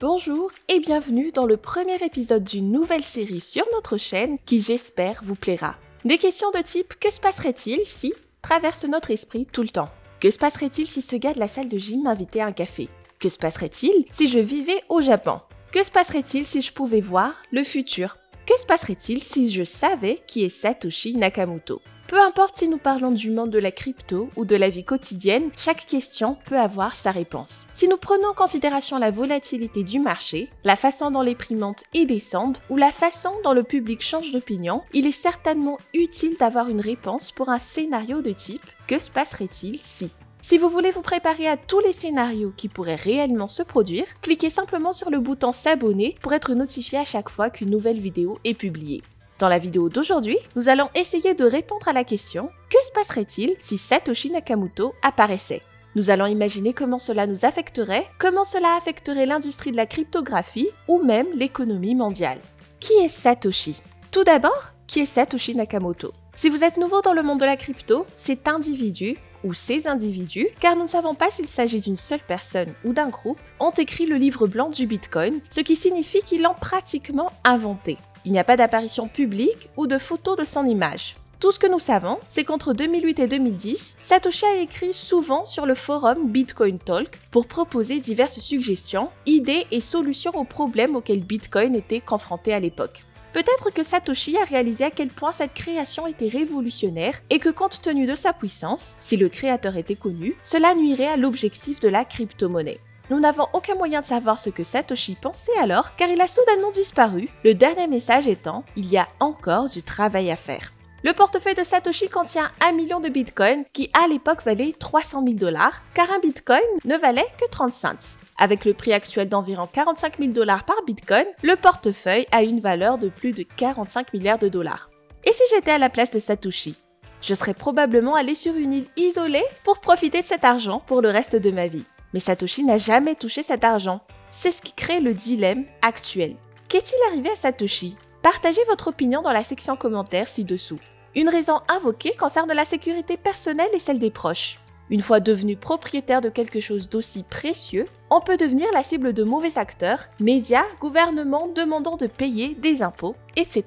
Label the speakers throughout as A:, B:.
A: Bonjour et bienvenue dans le premier épisode d'une nouvelle série sur notre chaîne qui j'espère vous plaira. Des questions de type « Que se passerait-il si » traversent notre esprit tout le temps. Que se passerait-il si ce gars de la salle de gym m'invitait à un café? Que se passerait-il si je vivais au Japon? Que se passerait-il si je pouvais voir le futur? Que se passerait-il si je savais qui est Satoshi Nakamoto? Peu importe si nous parlons du monde de la crypto ou de la vie quotidienne, chaque question peut avoir sa réponse. Si nous prenons en considération la volatilité du marché, la façon dont les prix montent et descendent, ou la façon dont le public change d'opinion, il est certainement utile d'avoir une réponse pour un scénario de type « Que se passerait-il si ?» Si vous voulez vous préparer à tous les scénarios qui pourraient réellement se produire, cliquez simplement sur le bouton s'abonner pour être notifié à chaque fois qu'une nouvelle vidéo est publiée. Dans la vidéo d'aujourd'hui, nous allons essayer de répondre à la question « Que se passerait-il si Satoshi Nakamoto apparaissait ?» Nous allons imaginer comment cela nous affecterait, comment cela affecterait l'industrie de la cryptographie ou même l'économie mondiale. Qui est Satoshi? Tout d'abord, qui est Satoshi Nakamoto? Si vous êtes nouveau dans le monde de la crypto, cet individu ou ces individus, car nous ne savons pas s'il s'agit d'une seule personne ou d'un groupe, ont écrit le livre blanc du Bitcoin, ce qui signifie qu'ils l'ont pratiquement inventé. Il n'y a pas d'apparition publique ou de photo de son image. Tout ce que nous savons, c'est qu'entre 2008 et 2010, Satoshi a écrit souvent sur le forum Bitcoin Talk pour proposer diverses suggestions, idées et solutions aux problèmes auxquels Bitcoin était confronté à l'époque. Peut-être que Satoshi a réalisé à quel point cette création était révolutionnaire et que compte tenu de sa puissance, si le créateur était connu, cela nuirait à l'objectif de la crypto-monnaie. Nous n'avons aucun moyen de savoir ce que Satoshi pensait alors car il a soudainement disparu, le dernier message étant « Il y a encore du travail à faire ». Le portefeuille de Satoshi contient 1 million de bitcoins qui à l'époque valait 300 000 $, car un bitcoin ne valait que 30 cents. Avec le prix actuel d'environ 45 000 $ par bitcoin, le portefeuille a une valeur de plus de 45 milliards de dollars. Et si j'étais à la place de Satoshi? Je serais probablement allé sur une île isolée pour profiter de cet argent pour le reste de ma vie. Mais Satoshi n'a jamais touché cet argent. C'est ce qui crée le dilemme actuel. Qu'est-il arrivé à Satoshi? Partagez votre opinion dans la section commentaires ci-dessous. Une raison invoquée concerne la sécurité personnelle et celle des proches. Une fois devenu propriétaire de quelque chose d'aussi précieux, on peut devenir la cible de mauvais acteurs, médias, gouvernements demandant de payer des impôts, etc.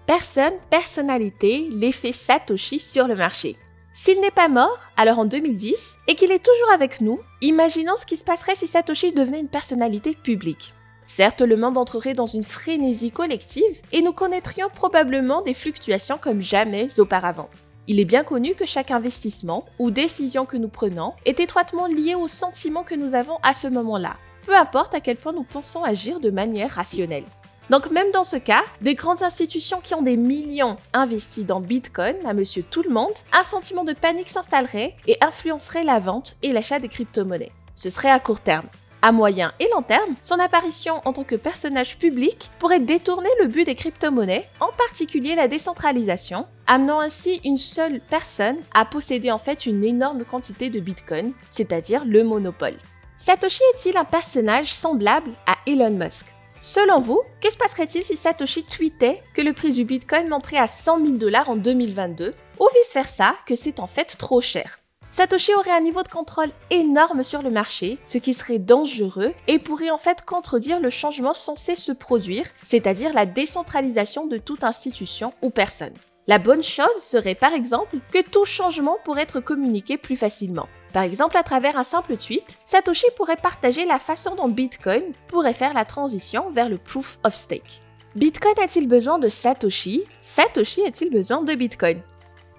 A: Personne, personnalité, l'effet Satoshi sur le marché. S'il n'est pas mort, alors en 2010, et qu'il est toujours avec nous, imaginons ce qui se passerait si Satoshi devenait une personnalité publique. Certes, le monde entrerait dans une frénésie collective et nous connaîtrions probablement des fluctuations comme jamais auparavant. Il est bien connu que chaque investissement ou décision que nous prenons est étroitement lié au sentiment que nous avons à ce moment-là, peu importe à quel point nous pensons agir de manière rationnelle. Donc même dans ce cas, des grandes institutions qui ont des millions investis dans Bitcoin à monsieur tout le monde, un sentiment de panique s'installerait et influencerait la vente et l'achat des crypto-monnaies. Ce serait à court terme. À moyen et long terme, son apparition en tant que personnage public pourrait détourner le but des crypto-monnaies, en particulier la décentralisation, amenant ainsi une seule personne à posséder en fait une énorme quantité de Bitcoin, c'est-à-dire le monopole. Satoshi est-il un personnage semblable à Elon Musk? Selon vous, que se passerait-il si Satoshi tweetait que le prix du Bitcoin monterait à 100 000 $ en 2022, ou vice-versa, que c'est en fait trop cher? Satoshi aurait un niveau de contrôle énorme sur le marché, ce qui serait dangereux et pourrait en fait contredire le changement censé se produire, c'est-à-dire la décentralisation de toute institution ou personne. La bonne chose serait par exemple que tout changement pourrait être communiqué plus facilement. Par exemple, à travers un simple tweet, Satoshi pourrait partager la façon dont Bitcoin pourrait faire la transition vers le Proof of Stake. Bitcoin a-t-il besoin de Satoshi? Satoshi a-t-il besoin de Bitcoin?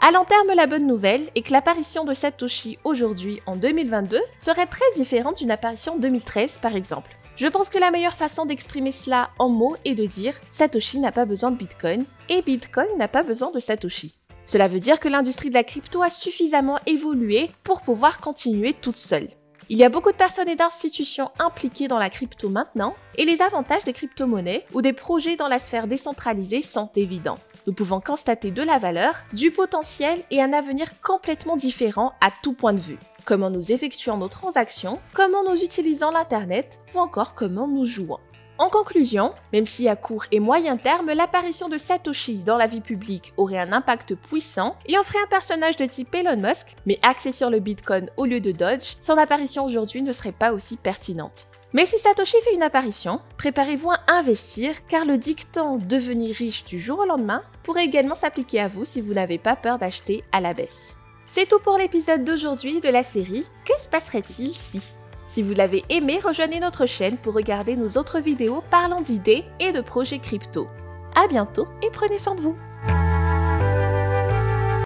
A: À long terme, la bonne nouvelle est que l'apparition de Satoshi aujourd'hui en 2022 serait très différente d'une apparition en 2013 par exemple. Je pense que la meilleure façon d'exprimer cela en mots est de dire « Satoshi n'a pas besoin de Bitcoin et Bitcoin n'a pas besoin de Satoshi ». Cela veut dire que l'industrie de la crypto a suffisamment évolué pour pouvoir continuer toute seule. Il y a beaucoup de personnes et d'institutions impliquées dans la crypto maintenant et les avantages des crypto-monnaies ou des projets dans la sphère décentralisée sont évidents. Nous pouvons constater de la valeur, du potentiel et un avenir complètement différent à tout point de vue. Comment nous effectuons nos transactions, comment nous utilisons l'internet ou encore comment nous jouons. En conclusion, même si à court et moyen terme, l'apparition de Satoshi dans la vie publique aurait un impact puissant et en ferait un personnage de type Elon Musk, mais axé sur le Bitcoin au lieu de Doge, son apparition aujourd'hui ne serait pas aussi pertinente. Mais si Satoshi fait une apparition, préparez-vous à investir car le dicton « devenir riche du jour au lendemain » pourrait également s'appliquer à vous si vous n'avez pas peur d'acheter à la baisse. C'est tout pour l'épisode d'aujourd'hui de la série « Que se passerait-il si ?» Si vous l'avez aimé, rejoignez notre chaîne pour regarder nos autres vidéos parlant d'idées et de projets crypto. À bientôt et prenez soin de vous!